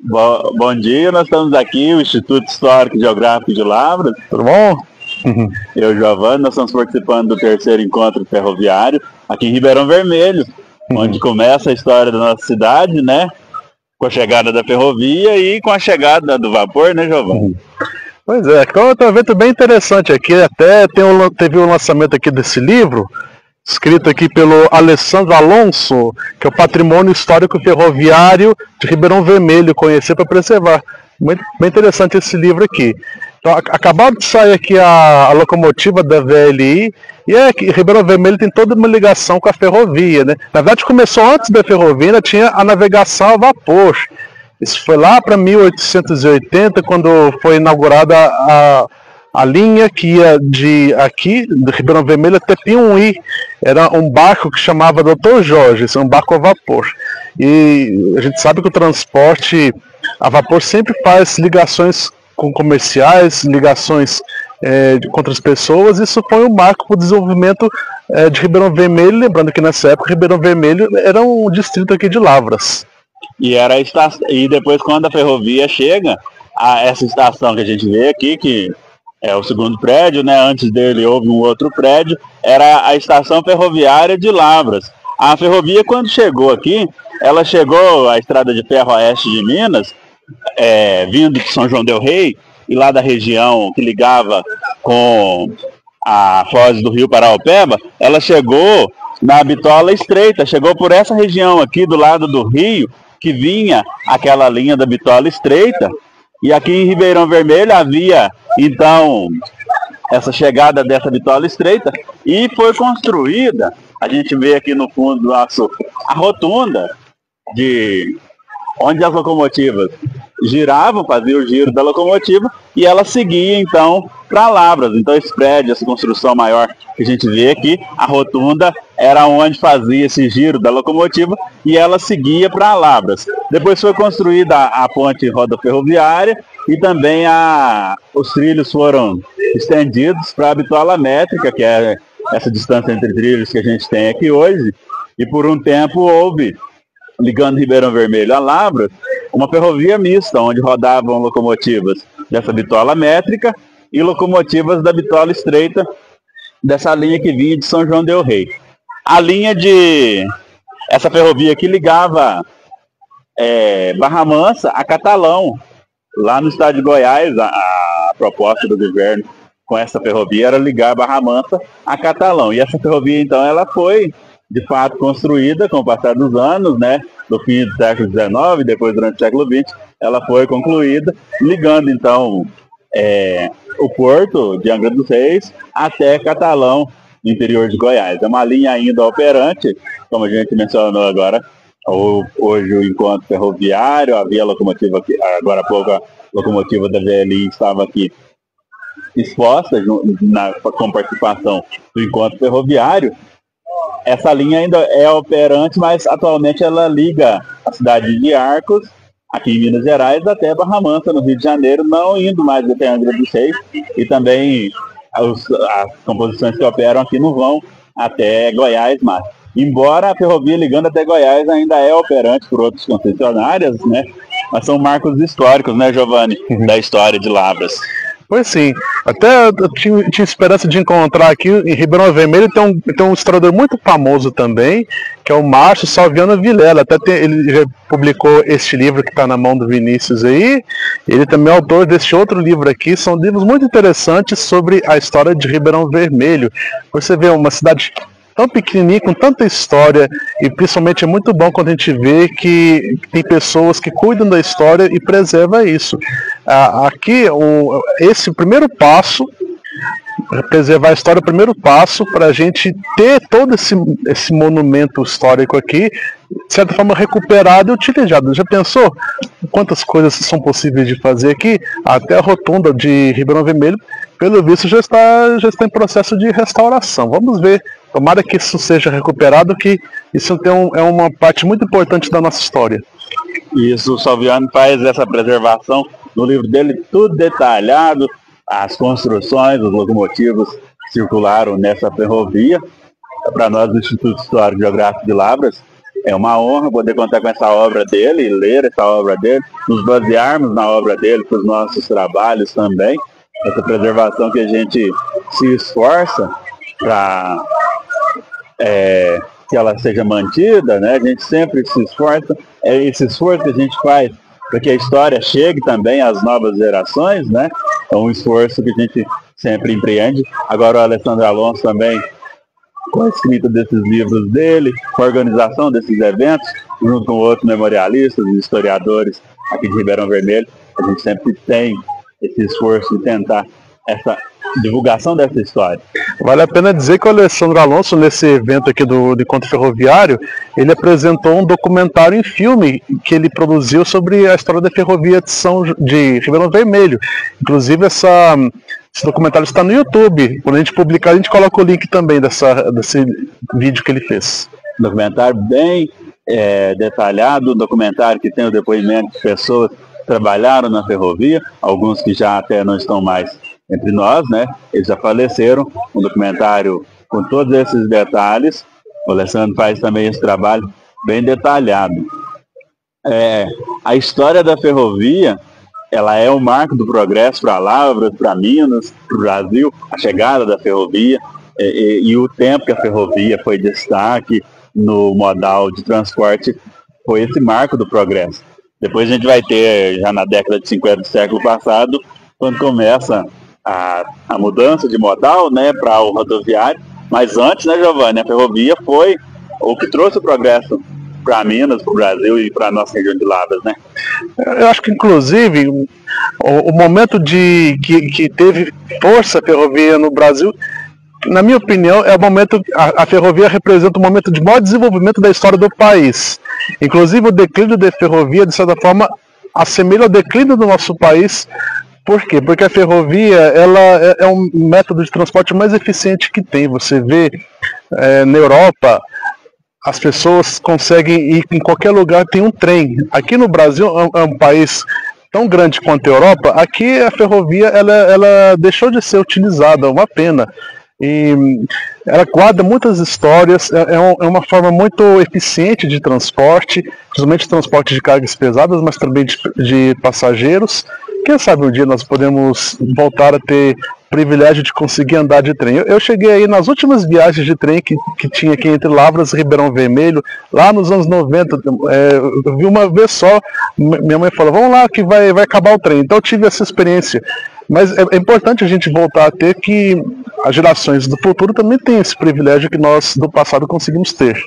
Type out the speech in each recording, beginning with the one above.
Bom dia, nós estamos aqui, o Instituto Histórico e Geográfico de Lavras, tudo bom? Eu e o Giovanni, nós estamos participando do terceiro encontro ferroviário aqui em Ribeirão Vermelho, onde começa a história da nossa cidade, né? Com a chegada da ferrovia e com a chegada do vapor, né, Giovanni? Pois é, então é um evento bem interessante aqui, até teve o lançamento aqui desse livro, escrito aqui pelo Alessandro Alonso, que é o Patrimônio Histórico Ferroviário de Ribeirão Vermelho, Conhecer para Preservar. Muito bem interessante esse livro aqui. Então, acabou de sair aqui a locomotiva da VLI, e Ribeirão Vermelho tem toda uma ligação com a ferrovia, né? Na verdade, começou antes da ferrovia, ainda tinha a navegação a vapor. Isso foi lá para 1880, quando foi inaugurada a linha que ia de Ribeirão Vermelho até Piumhi. Era um barco que chamava Dr. Jorge, esse é um barco a vapor. E a gente sabe que o transporte a vapor sempre faz ligações com comerciais, ligações com outras pessoas. Isso foi um marco para o desenvolvimento de Ribeirão Vermelho, lembrando que nessa época Ribeirão Vermelho era um distrito aqui de Lavras. E depois, quando a ferrovia chega, essa estação que a gente vê aqui, que é o segundo prédio, né? Antes dele houve um outro prédio, era a estação ferroviária de Lavras. A ferrovia, quando chegou aqui, ela chegou à estrada de ferro oeste de Minas, vindo de São João del Rei, e lá da região que ligava com a foz do rio Paraopeba, ela chegou na Bitola Estreita, chegou por essa região aqui do lado do rio, que vinha aquela linha da Bitola Estreita, e aqui em Ribeirão Vermelho havia, então, essa chegada dessa Bitola Estreita, e foi construída, a gente vê aqui no fundo do nosso, a rotunda, onde as locomotivas giravam, faziam o giro da locomotiva, e ela seguia, então, para Lavras. Então, esse prédio, essa construção maior que a gente vê aqui, a rotunda era onde fazia esse giro da locomotiva, e ela seguia para Lavras. Depois foi construída a ponte rodoferroviária, e também os trilhos foram estendidos para a bitola métrica, que é essa distância entre trilhos que a gente tem aqui hoje, e por um tempo houve, ligando Ribeirão Vermelho a Lavras, uma ferrovia mista, onde rodavam locomotivas dessa bitola métrica e locomotivas da bitola estreita, dessa linha que vinha de São João del Rei. Essa ferrovia que ligava Barra Mansa a Catalão, lá no estado de Goiás. A proposta do governo com essa ferrovia era ligar Barra Mansa a Catalão. E essa ferrovia, então, ela foi de fato construída com o passar dos anos, né, no fim do século XIX, depois durante o século XX, ela foi concluída, ligando então o porto de Angra dos Reis até Catalão, no interior de Goiás. É uma linha ainda operante, como a gente mencionou agora, hoje o encontro ferroviário, havia a locomotiva aqui, agora há pouco a locomotiva da VLI estava aqui exposta com participação do encontro ferroviário. Essa linha ainda é operante, mas atualmente ela liga a cidade de Arcos, aqui em Minas Gerais, até Barra Mansa, no Rio de Janeiro, não indo mais até Angra dos Reis, e também as composições que operam aqui não vão até Goiás mais. Embora a ferrovia ligando até Goiás ainda é operante por outras concessionárias, né? Mas são marcos históricos, né, Giovanni, da história de Lavras. Pois sim, até eu tinha esperança de encontrar aqui em Ribeirão Vermelho, tem um historiador muito famoso também, que é o Márcio Salviano Vilela. Ele já publicou este livro que está na mão do Vinícius aí, ele também é autor deste outro livro aqui. São livros muito interessantes sobre a história de Ribeirão Vermelho. Você vê uma cidade tão pequenininha, com tanta história, e principalmente é muito bom quando a gente vê que tem pessoas que cuidam da história e preservam isso. Aqui, esse primeiro passo, preservar a história, é o primeiro passo para a gente ter todo esse monumento histórico aqui, de certa forma recuperado e utilizado. Já pensou quantas coisas são possíveis de fazer aqui? Até a rotunda de Ribeirão Vermelho, pelo visto, já está em processo de restauração. Vamos ver. Tomara que isso seja recuperado, que isso é uma parte muito importante da nossa história. Isso, o Salviano faz essa preservação no livro dele, tudo detalhado, as construções, os locomotivos que circularam nessa ferrovia. Para nós do Instituto Histórico e Geográfico de Lavras, É uma honra poder contar com essa obra dele, ler essa obra dele, nos basearmos na obra dele para os nossos trabalhos também. Essa preservação que a gente se esforça para que ela seja mantida, né? A gente sempre se esforça, é esse esforço que a gente faz para que a história chegue também às novas gerações, né? É um esforço que a gente sempre empreende. Agora o Alessandro Alonso também, com a escrita desses livros dele, com a organização desses eventos, junto com outros memorialistas e historiadores aqui de Ribeirão Vermelho, a gente sempre tem esse esforço de tentar essa divulgação dessa história. Vale a pena dizer que o Alessandro Alonso, nesse evento aqui do Encontro Ferroviário, ele apresentou um documentário em filme que ele produziu sobre a história da ferrovia de Ribeirão Vermelho. Inclusive esse documentário está no YouTube. Quando a gente publicar, a gente coloca o link também desse vídeo que ele fez. Documentário bem detalhado, documentário que tem o depoimento de pessoas que trabalharam na ferrovia, alguns que já até não estão mais entre nós, né? Eles já faleceram. Um documentário com todos esses detalhes. O Alessandro faz também esse trabalho bem detalhado. A história da ferrovia, ela é o marco do progresso para Lavras, para Minas, para o Brasil, a chegada da ferrovia e o tempo que a ferrovia foi destaque no modal de transporte foi esse marco do progresso. Depois a gente vai ter, já na década de 50 do século passado, quando começa a mudança de modal, né, para o rodoviário, mas antes, né, Giovanni, a ferrovia foi o que trouxe o progresso para Minas, para o Brasil e para a nossa região de Lavras, né? Eu acho que, inclusive, o momento que teve força a ferrovia no Brasil, na minha opinião, é o momento, a ferrovia representa o momento de maior desenvolvimento da história do país. Inclusive, o declínio da ferrovia, de certa forma, assemelha ao declínio do nosso país. Por quê? Porque a ferrovia ela é um método de transporte mais eficiente que tem. Você vê na Europa, as pessoas conseguem ir em qualquer lugar, tem um trem. Aqui no Brasil é um país tão grande quanto a Europa, aqui a ferrovia ela deixou de ser utilizada, é uma pena. E ela guarda muitas histórias, é uma forma muito eficiente de transporte, principalmente transporte de cargas pesadas, mas também de passageiros. Quem sabe um dia nós podemos voltar a ter o privilégio de conseguir andar de trem. Eu cheguei aí nas últimas viagens de trem que tinha aqui entre Lavras e Ribeirão Vermelho, lá nos anos 90, eu vi uma vez só, minha mãe falou, vamos lá que vai acabar o trem. Então eu tive essa experiência. Mas é importante a gente voltar a ter que as gerações do futuro também têm esse privilégio que nós do passado conseguimos ter.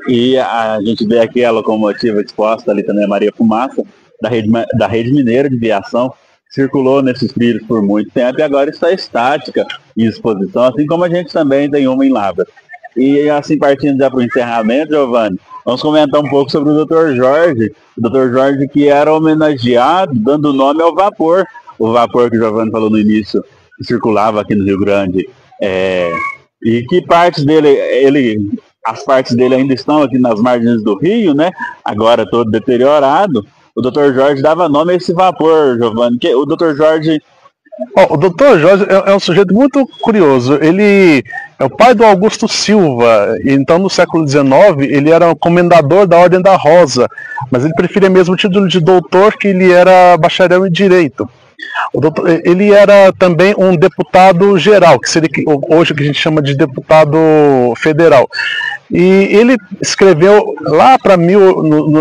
E a gente vê aqui a locomotiva exposta ali também, a Maria Fumaça, da Rede Mineira de Viação, circulou nesses trilhos por muito tempo e agora está estática em exposição, assim como a gente também tem uma em Lavras. E assim, partindo já para o encerramento, Giovanni, vamos comentar um pouco sobre o Dr. Jorge. O Dr. Jorge que era homenageado, dando nome ao vapor. O vapor que o Giovanni falou no início, que circulava aqui no Rio Grande. E que partes dele, as partes dele ainda estão aqui nas margens do rio, né? Agora todo deteriorado. O Dr. Jorge dava nome a esse vapor, Giovanni. O Dr. Jorge... O Dr. Jorge é um sujeito muito curioso. Ele é o pai do Augusto Silva. Então, no século XIX, ele era um comendador da Ordem da Rosa. Mas ele preferia mesmo o título de doutor, que ele era bacharel em Direito. Ele era também um deputado geral, que seria hoje o que a gente chama de deputado federal. E ele escreveu lá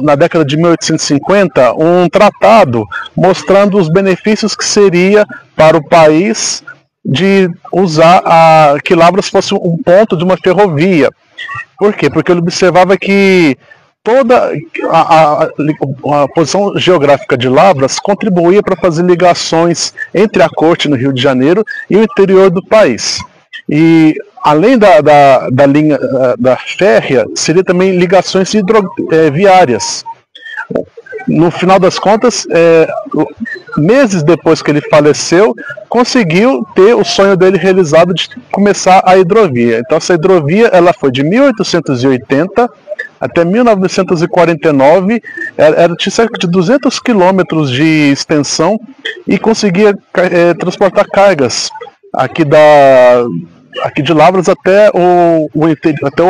na década de 1850 um tratado mostrando os benefícios que seria para o país de usar que Lavras fosse um ponto de uma ferrovia. Por quê? Porque ele observava que toda a posição geográfica de Lavras contribuía para fazer ligações entre a corte no Rio de Janeiro e o interior do país. E além da linha da férrea, seria também ligações viárias. No final das contas, meses depois que ele faleceu, conseguiu ter o sonho dele realizado de começar a hidrovia. Então essa hidrovia ela foi de 1880 até 1949, tinha cerca de 200 quilômetros de extensão e conseguia transportar cargas aqui de Lavras até o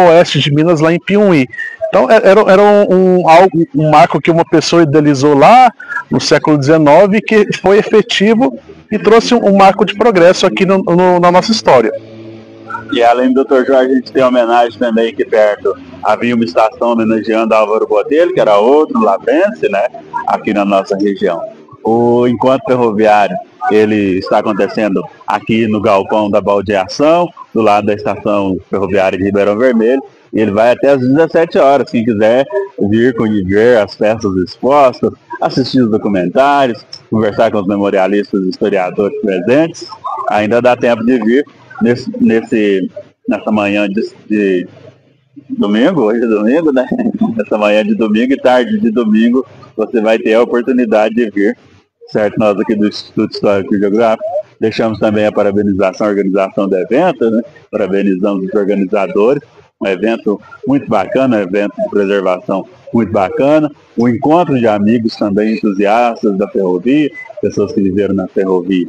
oeste de Minas, lá em Piumhi. Então era um marco que uma pessoa idealizou lá no século XIX, que foi efetivo e trouxe um marco de progresso aqui na nossa história. E além do Dr. Jorge, a gente tem homenagem também aqui perto. Havia uma estação homenageando Álvaro Botelho, que era outro labrense, né, aqui na nossa região. O encontro ferroviário, ele está acontecendo aqui no galpão da baldeação, do lado da estação ferroviária de Ribeirão Vermelho. E ele vai até às 17 horas. Quem quiser vir conhecer as peças expostas, assistir os documentários, conversar com os memorialistas e historiadores presentes, ainda dá tempo de vir nessa manhã de domingo, hoje é domingo, né? Nessa manhã de domingo e tarde de domingo, você vai ter a oportunidade de vir, certo? Nós aqui do Instituto Histórico e Geográfico deixamos também a parabenização à organização do evento, né? Parabenizamos os organizadores. Um evento muito bacana, um evento de preservação muito bacana, um encontro de amigos também entusiastas da ferrovia, pessoas que viveram na ferrovia.